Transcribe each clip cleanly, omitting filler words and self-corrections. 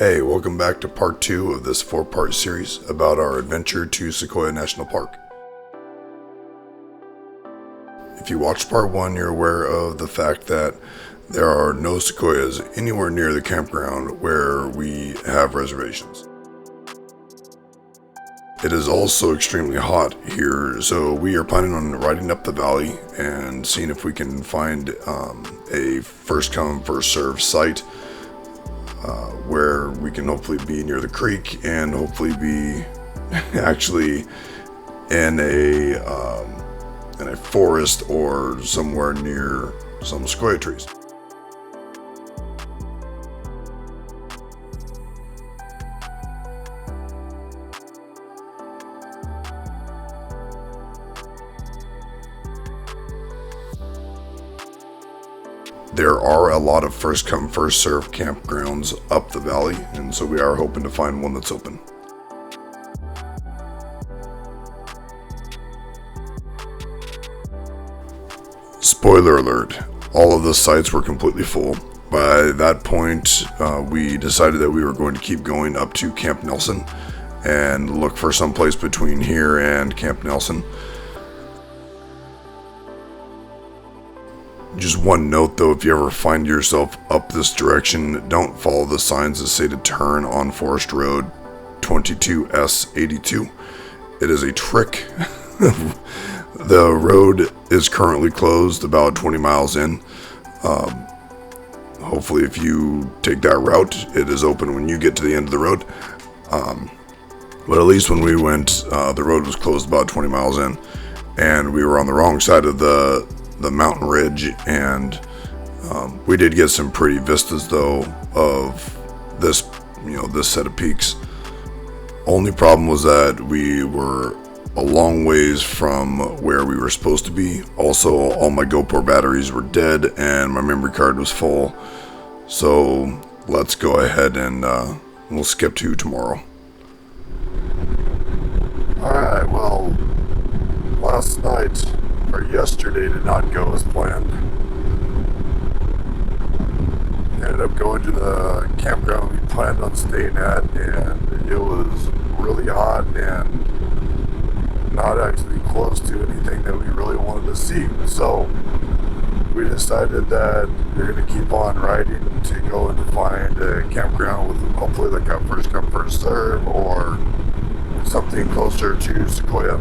Hey, welcome back to part 2 of this 4-part series about our adventure to Sequoia National Park. If you watched part 1, you're aware of the fact that there are no sequoias anywhere near the campground where we have reservations. It is also extremely hot here, so we are planning on riding up the valley and seeing if we can find a first come, first served site where we can hopefully be near the creek and hopefully be actually in a forest or somewhere near some sequoia trees. There are a lot of first come first serve campgrounds up the valley, and so we are hoping to find one that's open. Spoiler alert, all of the sites were completely full. By that point, we decided that we were going to keep going up to Camp Nelson and look for some place between here and Camp Nelson. Just one note though, if you ever find yourself up this direction, don't follow the signs that say to turn on Forest Road 22S82. It is a trick. The road is currently closed about 20 miles in. Hopefully if you take that route, it is open when you get to the end of the road. But at least when we went, the road was closed about 20 miles in, and we were on the wrong side of the mountain ridge, and we did get some pretty vistas though of this set of peaks. Only problem was that we were a long ways from where we were supposed to be. Also, all my GoPro batteries were dead and my memory card was full, so let's go ahead and we'll skip to tomorrow. Alright, well, last night or yesterday did not go as planned. Ended up going to the campground we planned on staying at, and it was really hot and not actually close to anything that we really wanted to see. So we decided that we're going to keep on riding to go and find a campground with hopefully like a first come first serve or something closer to Sequoia.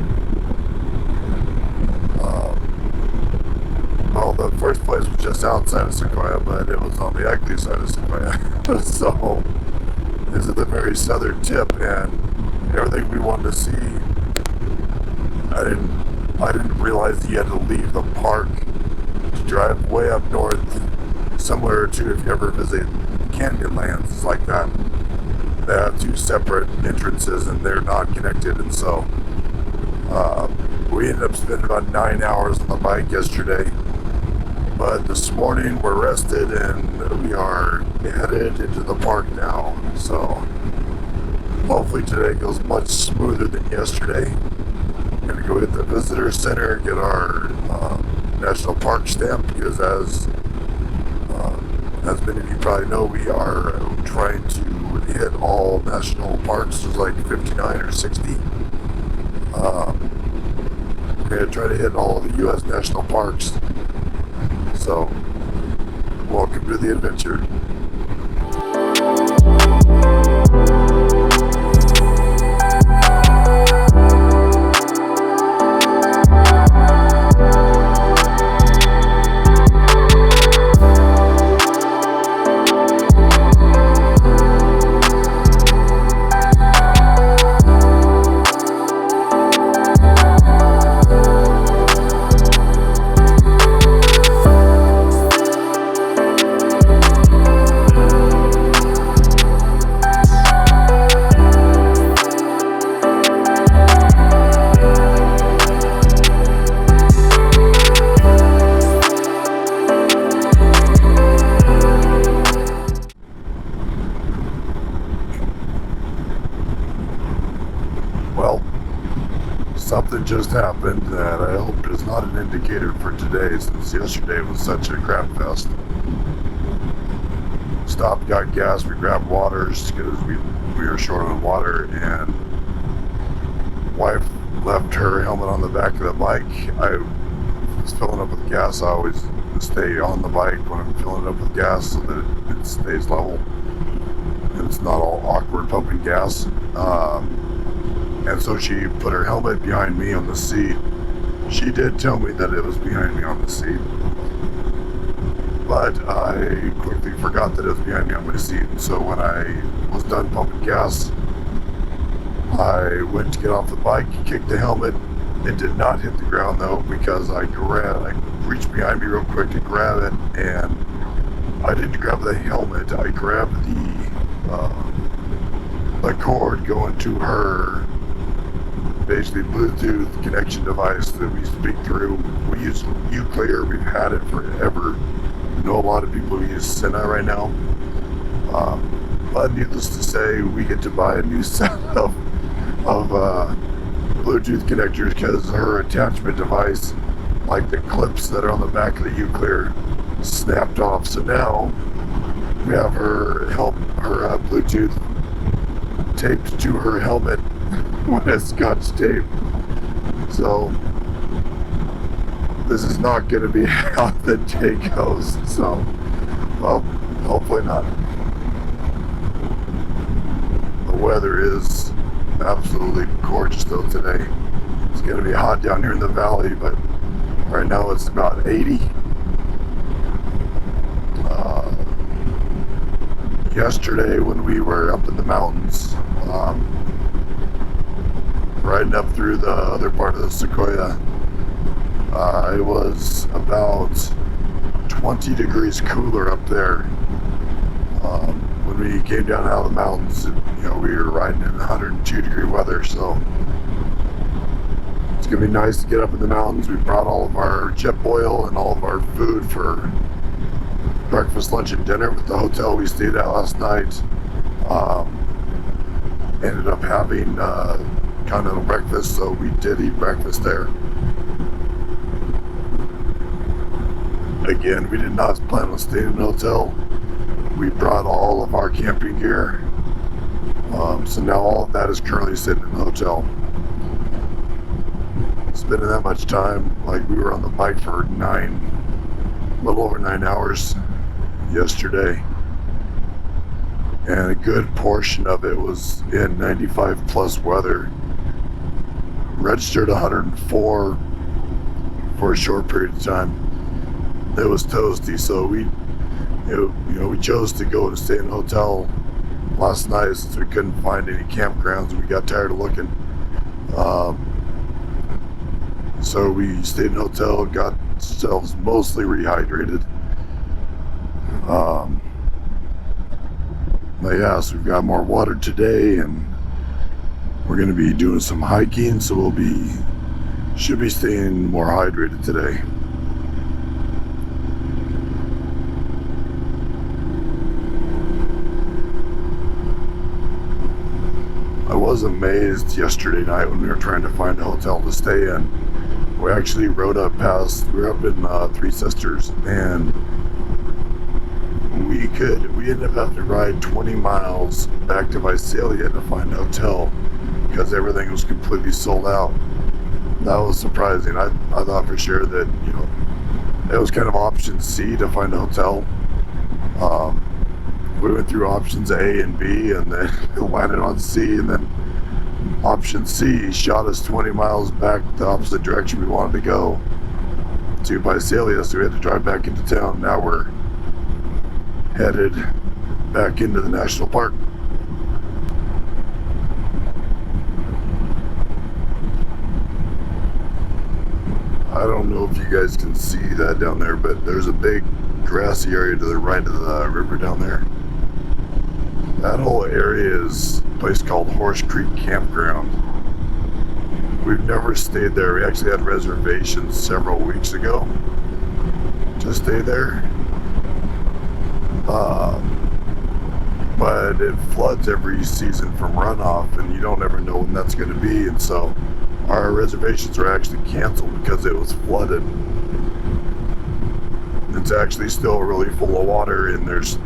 Well, the first place was just outside of Sequoia, but it was on the ugly side of Sequoia. So this is the very southern tip, and everything we wanted to see, I didn't realize that you had to leave the park to drive way up north, similar to if you ever visit Canyonlands. It's like that. They have two separate entrances and they're not connected, and so we ended up spending about 9 hours on the bike yesterday. But this morning we're rested and we are headed into the park now. So hopefully today goes much smoother than yesterday. We're going to go hit the visitor center, get our national park stamp, because as many of you probably know, we are trying to hit all national parks. There's like 59 or 60. We're going to try to hit all of the U.S. national parks. So, welcome to the adventure. Something just happened that I hope is not an indicator for today, since yesterday was such a crap fest. stopped, got gas, we grabbed waters because we were short on water, and wife left her helmet on the back of the bike. I was filling up with gas. I always stay on the bike when I'm filling it up with gas so that it stays level and it's not all awkward pumping gas. And so she put her helmet behind me on the seat. She did tell me that it was behind me on the seat, but I quickly forgot that it was behind me on my seat. So when I was done pumping gas, I went to get off the bike, kicked the helmet. It did not hit the ground though, because I reached behind me real quick to grab it, and I didn't grab the helmet. I grabbed the cord going to her basically Bluetooth connection device that we speak through. We use Uclear. We've had it forever. I know a lot of people use Sena right now. But needless to say, we get to buy a new set of Bluetooth connectors because her attachment device, like the clips that are on the back of the Uclear, snapped off. So now we have her Bluetooth taped to her helmet with a Scotch tape. So this is not going to be how the day goes. So, well, hopefully not. The weather is absolutely gorgeous though today. It's going to be hot down here in the valley, but right now it's about 80. Yesterday when we were up in the mountains, riding up through the other part of the Sequoia, it was about 20 degrees cooler up there. When we came down out of the mountains, we were riding in 102 degree weather, so it's gonna be nice to get up in the mountains. We brought all of our jet oil and all of our food for breakfast, lunch, and dinner with the hotel we stayed at last night. Ended up having continental breakfast, so we did eat breakfast there. Again, we did not plan on staying in a hotel. We brought all of our camping gear, so now all of that is currently sitting in the hotel. Spending that much time, like we were on the bike for a little over 9 hours yesterday, and a good portion of it was in 95 plus weather. Registered 104 for a short period of time. It was toasty, so we chose to go and stay in a hotel last night since we couldn't find any campgrounds. We got tired of looking, so we stayed in a hotel, got ourselves mostly rehydrated. But yeah, so we've got more water today, and we're going to be doing some hiking, so should be staying more hydrated today. I was amazed yesterday night when we were trying to find a hotel to stay in. We actually rode up we were up in Three Sisters, and we ended up having to ride 20 miles back to Visalia to find a hotel because everything was completely sold out. That was surprising. I thought for sure that, it was kind of option C to find a hotel. We went through options A and B, and then landed on C, and then option C shot us 20 miles back the opposite direction we wanted to go to Visalia, so we had to drive back into town. Now we're headed back into the national park. I don't know if you guys can see that down there, but there's a big grassy area to the right of the river down there. That whole area is a place called Horse Creek Campground. We've never stayed there. We actually had reservations several weeks ago to stay there. But it floods every season from runoff, and you don't ever know when that's going to be, and so our reservations were actually canceled because it was flooded. It's actually still really full of water, and there's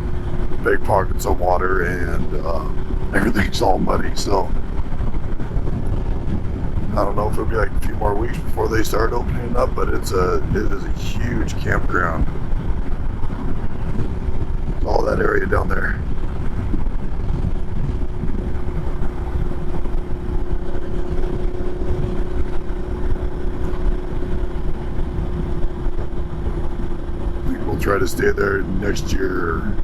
big pockets of water, and everything's all muddy. So I don't know if it'll be like a few more weeks before they start opening up, but it is a huge campground. All that area down there. I think we'll try to stay there next year or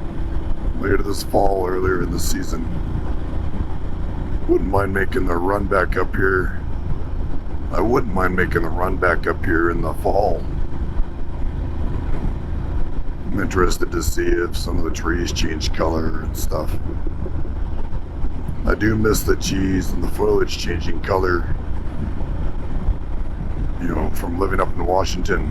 later this fall, earlier in the season. Wouldn't mind making the run back up here. I wouldn't mind making the run back up here in the fall. I'm interested to see if some of the trees change color and stuff. I do miss the trees and the foliage changing color. You know, from living up in Washington,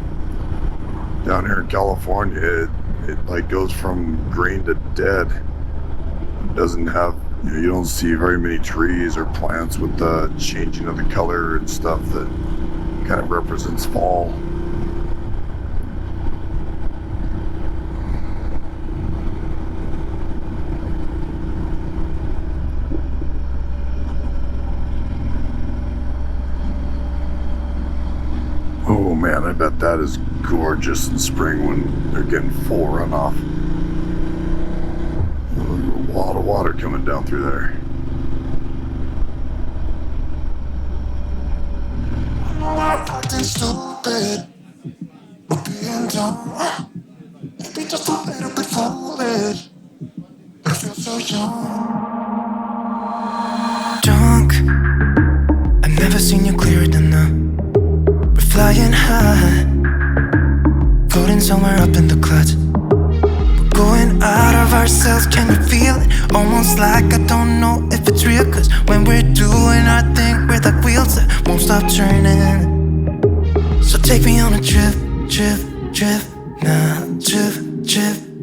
down here in California, it like goes from green to dead. It doesn't have, you don't see very many trees or plants with the changing of the color and stuff that kind of represents fall. Oh man, I bet that is gorgeous in spring when they're getting full runoff. There's a lot of water coming down through there. Acting stupid, or being dumb. Maybe just a little bit foolish, but I feel so young. Drunk, I've never seen you clearer than now. We're flying high, floating somewhere up in the clouds. We're going out of ourselves, can you feel it? Almost like I don't know if it's real, cause when we're doing our thing, we're like wheels that won't stop turning. So take me on a trip, now,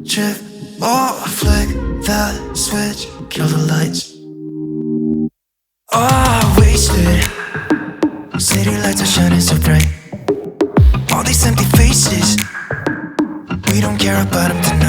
trip. Oh, flick the switch, kill the lights. Oh, wasted. City lights are shining so bright. All these empty faces, we don't care about them tonight.